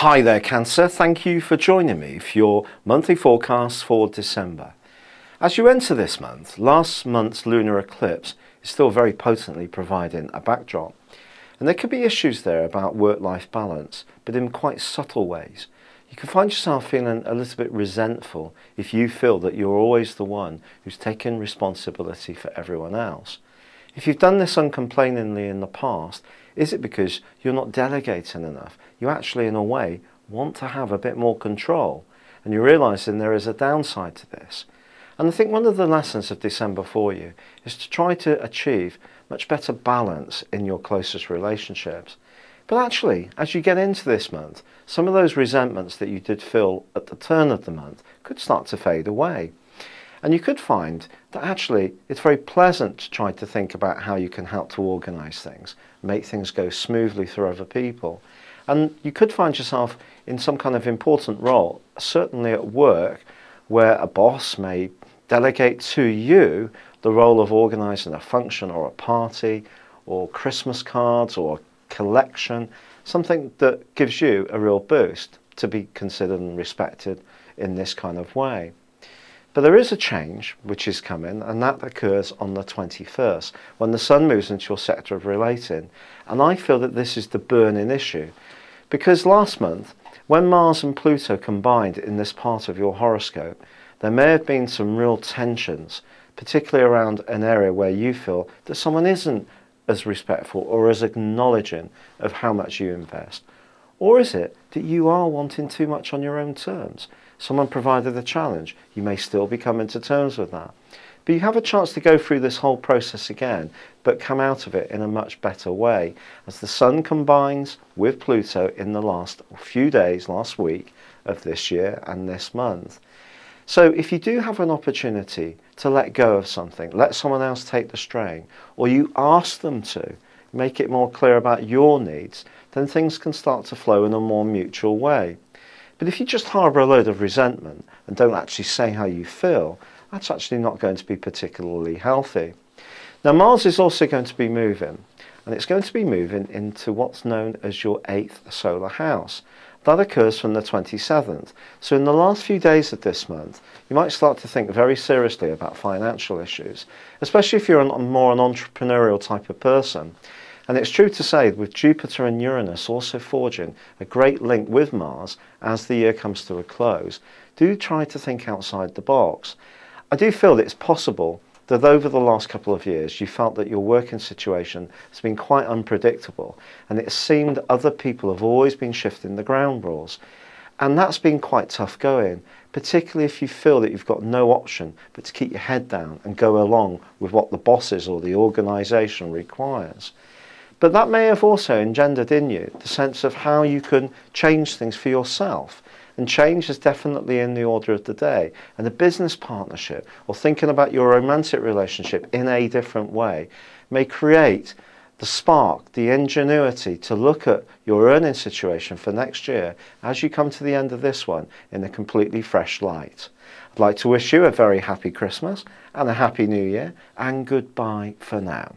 Hi there, Cancer. Thank you for joining me for your monthly forecast for December. As you enter this month, last month's lunar eclipse is still very potently providing a backdrop. And there could be issues there about work-life balance, but in quite subtle ways. You can find yourself feeling a little bit resentful if you feel that you're always the one who's taken responsibility for everyone else. If you've done this uncomplainingly in the past, is it because you're not delegating enough? You actually, in a way, want to have a bit more control, and you're realising there is a downside to this. And I think one of the lessons of December for you is to try to achieve much better balance in your closest relationships. But actually, as you get into this month, some of those resentments that you did feel at the turn of the month could start to fade away. And you could find that actually it's very pleasant to try to think about how you can help to organise things, make things go smoothly through other people. And you could find yourself in some kind of important role, certainly at work, where a boss may delegate to you the role of organising a function or a party or Christmas cards or a collection, something that gives you a real boost to be considered and respected in this kind of way. But there is a change which is coming, and that occurs on the 21st, when the Sun moves into your sector of relating. And I feel that this is the burning issue, because last month, when Mars and Pluto combined in this part of your horoscope, there may have been some real tensions, particularly around an area where you feel that someone isn't as respectful or as acknowledging of how much you invest. Or is it that you are wanting too much on your own terms? Someone provided a challenge. You may still be coming to terms with that. But you have a chance to go through this whole process again, but come out of it in a much better way, as the Sun combines with Pluto in the last few days, last week of this year and this month. So if you do have an opportunity to let go of something, let someone else take the strain, or you ask them to, make it more clear about your needs, then things can start to flow in a more mutual way. But if you just harbour a load of resentment and don't actually say how you feel, that's actually not going to be particularly healthy. Now, Mars is also going to be moving, and it's going to be moving into what's known as your 8th solar house. That occurs from the 27th. So in the last few days of this month, you might start to think very seriously about financial issues, especially if you're more an entrepreneurial type of person. And it's true to say, with Jupiter and Uranus also forging a great link with Mars as the year comes to a close, do try to think outside the box. I do feel that it's possible that over the last couple of years you felt that your working situation has been quite unpredictable, and it seemed other people have always been shifting the ground rules. And that's been quite tough going, particularly if you feel that you've got no option but to keep your head down and go along with what the bosses or the organisation requires. But that may have also engendered in you the sense of how you can change things for yourself. And change is definitely in the order of the day. And a business partnership or thinking about your romantic relationship in a different way may create the spark, the ingenuity to look at your earning situation for next year as you come to the end of this one in a completely fresh light. I'd like to wish you a very happy Christmas and a happy New Year, and goodbye for now.